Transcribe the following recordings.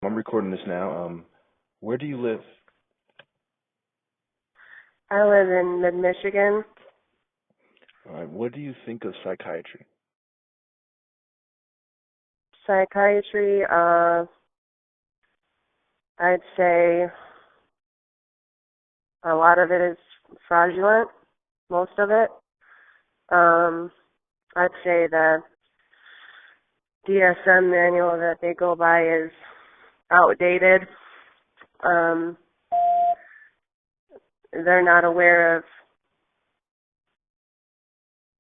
I'm recording this now. Where do you live? I live in mid-Michigan. All right. What do you think of psychiatry? Psychiatry, I'd say a lot of it is fraudulent, most of it. I'd say the DSM manual that they go by is outdated. They're not aware of,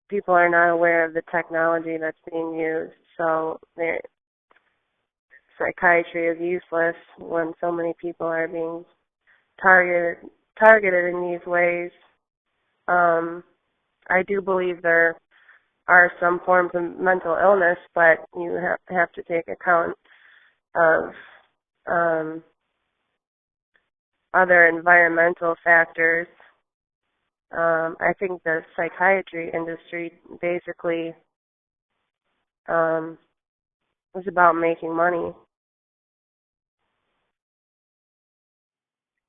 people are not aware of the technology that's being used, so psychiatry is useless when so many people are being targeted in these ways. I do believe there are some forms of mental illness, but you have to take account of other environmental factors. I think the psychiatry industry basically is about making money.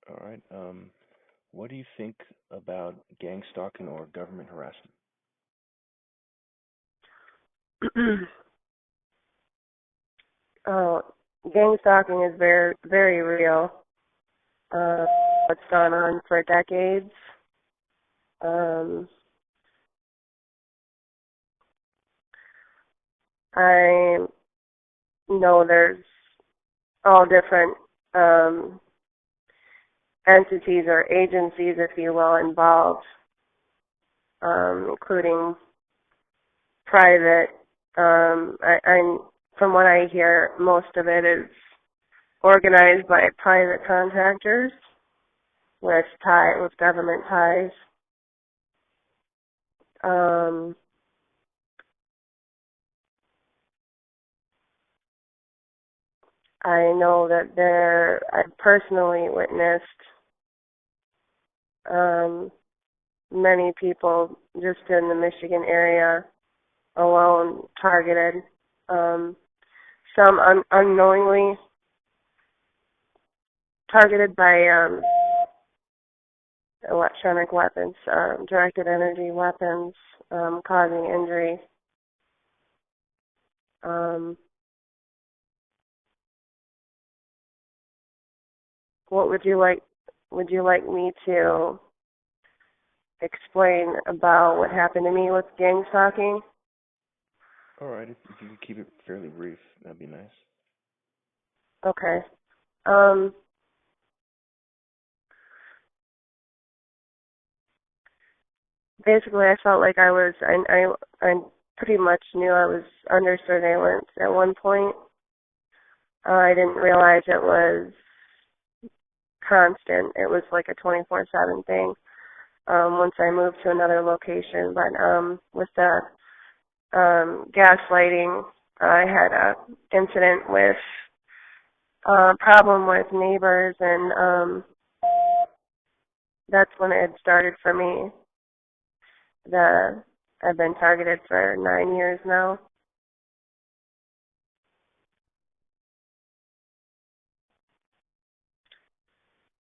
All right. What do you think about gang stalking or government harassment? Oh, gang stalking is very, very real. It's gone on for decades. I know there's all different entities or agencies, if you will, involved, including private. From what I hear, most of it is organized by private contractors with government ties. I know that I've personally witnessed many people just in the Michigan area alone targeted, some unknowingly targeted by electronic weapons, directed energy weapons, causing injury. What would you like? Would you like me to explain about what happened to me with gang stalking? All right. If you could keep it fairly brief, that'd be nice. Okay. Basically, I felt like I pretty much knew I was under surveillance at one point. I didn't realize it was constant. It was like a 24/7 thing. Once I moved to another location, but with the gaslighting, I had a incident with a problem with neighbors, and that's when it had started for me. I've been targeted for 9 years now.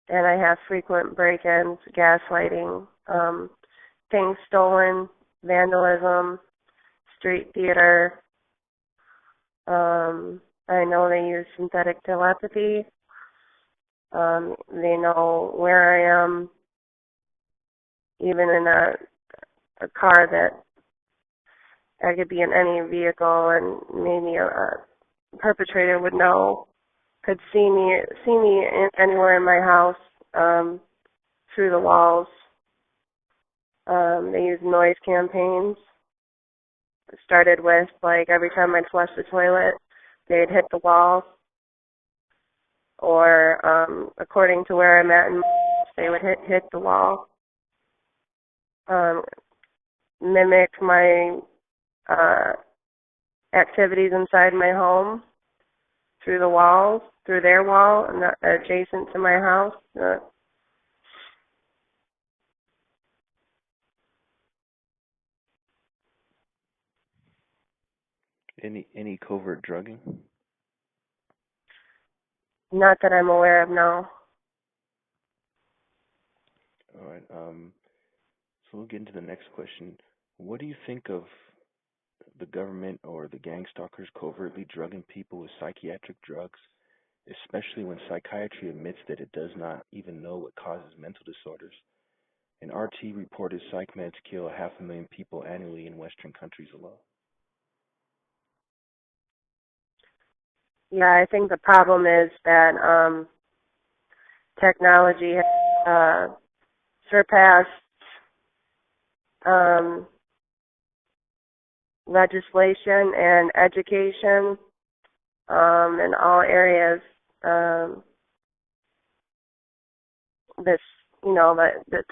And I have frequent break-ins, gaslighting, things stolen, vandalism, street theater. I know they use synthetic telepathy. They know where I am, even in a car that I could be in any vehicle, and maybe a perpetrator would know, could see me anywhere in my house, through the walls. They use noise campaigns. It started with, like, every time I'd flush the toilet, they'd hit the wall. Or, according to where I'm at, they would hit the wall. Mimic my activities inside my home through the walls, through their wall, and adjacent to my house. Any covert drugging? Not that I'm aware of, no. All right. So we'll get into the next question. What do you think of the government or the gang stalkers covertly drugging people with psychiatric drugs, especially when psychiatry admits that it does not even know what causes mental disorders? An RT reported psych meds kill 500,000 people annually in Western countries alone. Yeah, I think the problem is that technology has surpassed um, legislation and education in all areas. This, the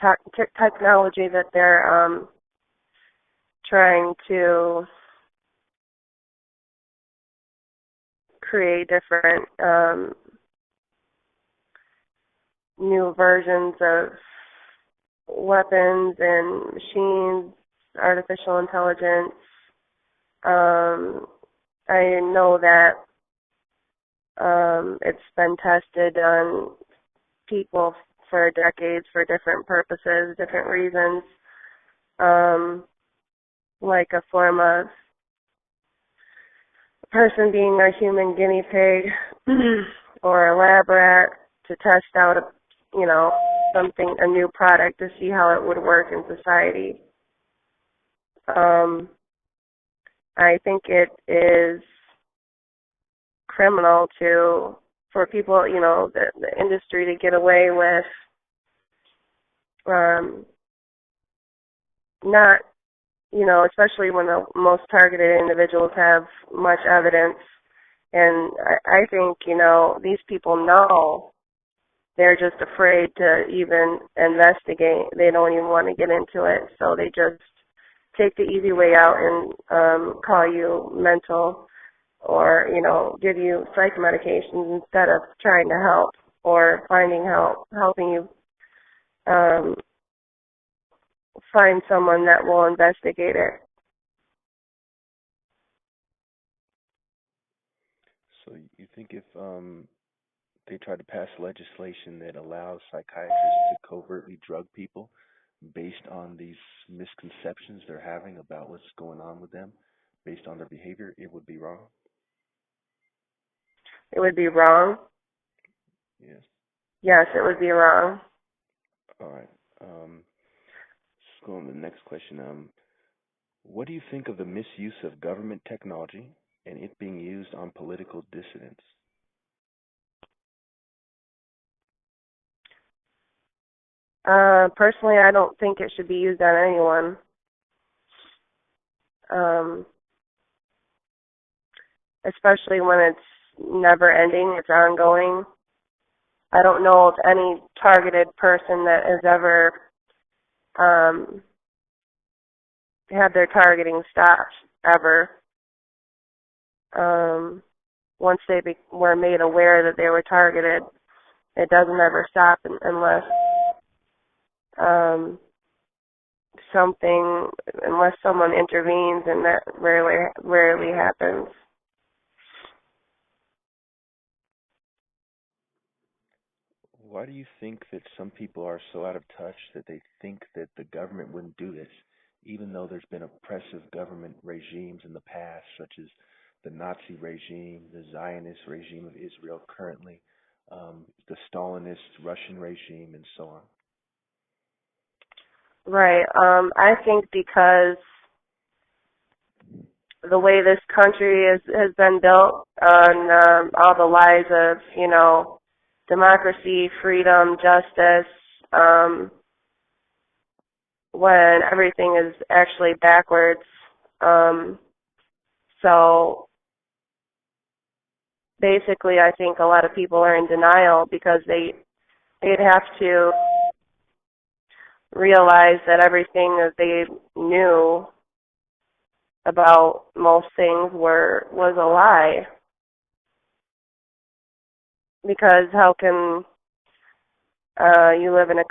technology that they're trying to create different new versions of weapons and machines, artificial intelligence. I know that it's been tested on people for decades for different purposes, different reasons, like a form of a person being a human guinea pig or a lab rat to test out a new product to see how it would work in society. I think it is criminal for people, the industry to get away with not, especially when the most targeted individuals have much evidence. And I think, these people know. They're just afraid to even investigate. They don't even want to get into it. So they just take the easy way out and call you mental or, give you psych medications instead of trying to help or finding help, helping you find someone that will investigate it. So you think if they try to pass legislation that allows psychiatrists to covertly drug people based on these misconceptions they're having about what's going on with them, based on their behavior, it would be wrong? It would be wrong. Yes. Yes, it would be wrong. All right. Let's go on to the next question. What do you think of the misuse of government technology and it being used on political dissidents? Personally, I don't think it should be used on anyone. Especially when it's never ending, it's ongoing. I don't know of any targeted person that has ever had their targeting stopped, ever. Once they were made aware that they were targeted, it doesn't ever stop unless unless someone intervenes, and that rarely happens. Why do you think that some people are so out of touch that they think that the government wouldn't do this, even though there's been oppressive government regimes in the past, such as the Nazi regime, the Zionist regime of Israel currently, the Stalinist Russian regime, and so on? Right. I think because the way this country has been built on all the lies of, democracy, freedom, justice, when everything is actually backwards. So basically, I think a lot of people are in denial because they'd have to realize that everything that they knew about most things was a lie. Because how can you live in a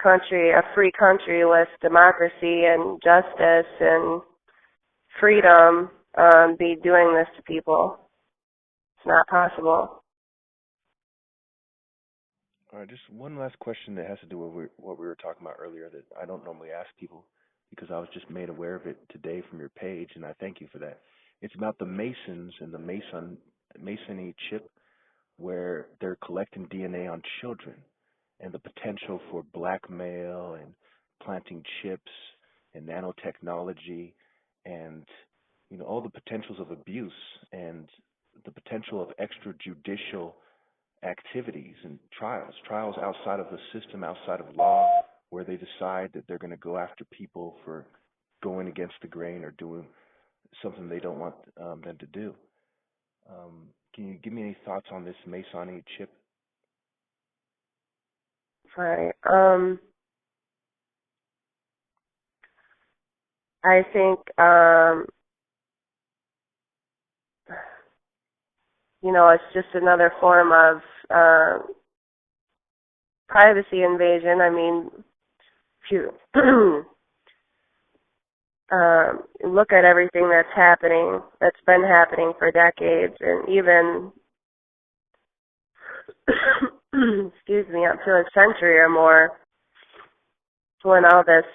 free country with democracy and justice and freedom, be doing this to people? It's not possible. All right, just one last question that has to do with what we were talking about earlier that I don't normally ask people because I was just made aware of it today from your page, and I thank you for that. It's about the Masons and the Masony chip where they're collecting DNA on children and the potential for blackmail and planting chips and nanotechnology and all the potentials of abuse and the potential of extrajudicial activities and trials outside of the system, outside of law, where they decide that they're going to go after people for going against the grain or doing something they don't want them to do. Can you give me any thoughts on this Masonic chip? Right. I think, it's just another form of privacy invasion. I mean, if you look at everything that's been happening for decades, and even, excuse me, up to a century or more, when all this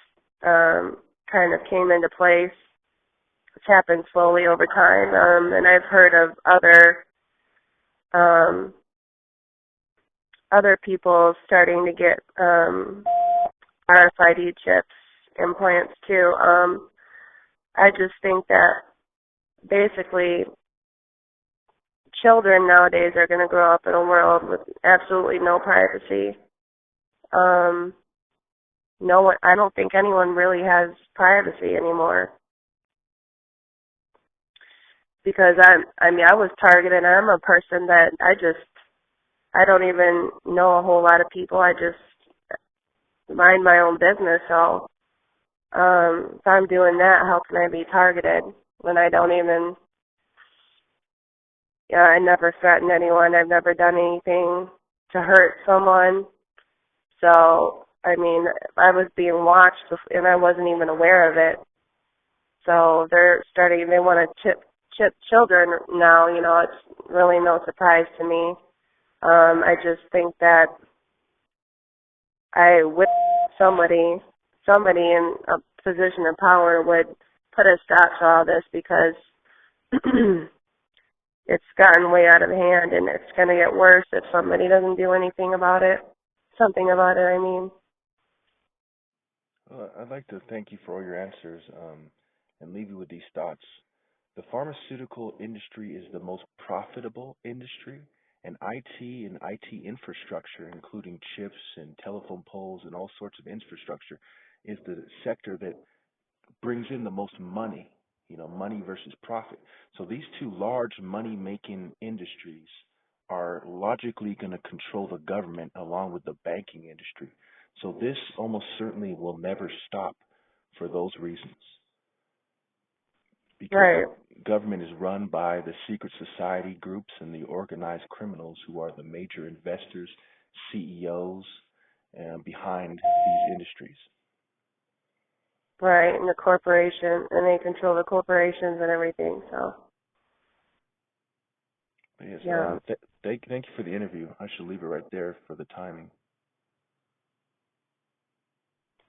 kind of came into place. It's happened slowly over time, and I've heard of other people starting to get RFID chips implants too. I just think that basically children nowadays are going to grow up in a world with absolutely no privacy. No one, I don't think anyone really has privacy anymore. Because I was targeted. I'm a person that I don't even know a whole lot of people. I just mind my own business. So if I'm doing that, how can I be targeted when I don't even, I never threatened anyone. I've never done anything to hurt someone. So, I I was being watched and I wasn't even aware of it. So they want to chip children now. It's really no surprise to me. I just think that I wish somebody in a position of power would put a stop to all this, because it's gotten way out of hand, and it's going to get worse if somebody doesn't do anything about it. Something about it, I mean. Well, I'd like to thank you for all your answers and leave you with these thoughts. The pharmaceutical industry is the most profitable industry, and IT infrastructure, including chips and telephone poles and all sorts of infrastructure, is the sector that brings in the most money, money versus profit. So these two large money-making industries are logically going to control the government along with the banking industry. So this almost certainly will never stop for those reasons. Because Right. the government is run by the secret society groups and the organized criminals who are the major investors, CEOs, behind these industries. Right, and the corporation, and they control the corporations and everything, so. But yes, Yeah. thank you for the interview. I should leave it right there for the timing.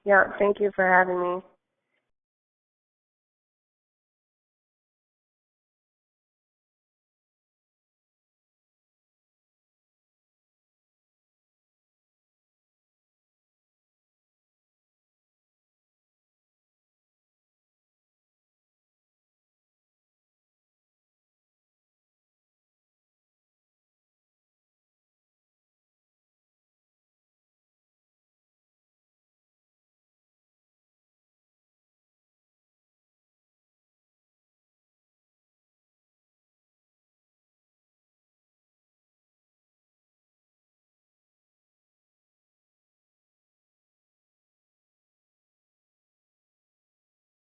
Yeah, thank you for having me.